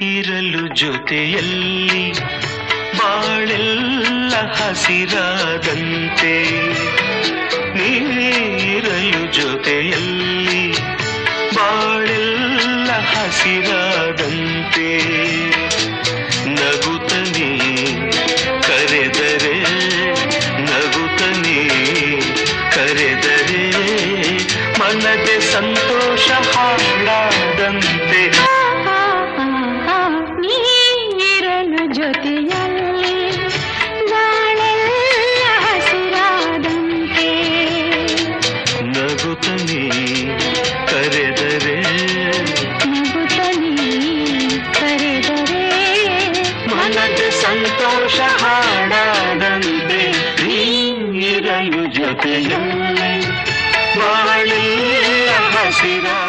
ಇರಲು ಜೊತೆಯಲ್ಲಿ ಬಾಳೆಲ್ಲ ಹಸಿರಾದಂತೆ ನೀರಲು ಜೊತೆಯಲ್ಲಿ ಬಾಳೆಲ್ಲ ಹಸಿರಾದಂತೆ ನಗುತ್ತನೆ ಕರೆದರೆ ನಗುತ್ತನೆ ಕರೆದರೆ ಮನದೆ ಸಂತೋಷ ಹಾಡಾದಂತೆ ನೀರಲು ಜೊತೆಯಲ್ಲಿ ಬಾಳೆಲ್ಲ ಹಸಿರಾದಂತೆ ನಗುತ್ತನೆ ಕರೆದರೆ ಮನದ ಸಂತೋಷ ಹಾಡಾದಂತೆ ನೀರಲು ಜೊತೆಯಲ್ಲಿ ಬಾಳೆಲ್ಲ ಹಸಿರಾದಂತೆ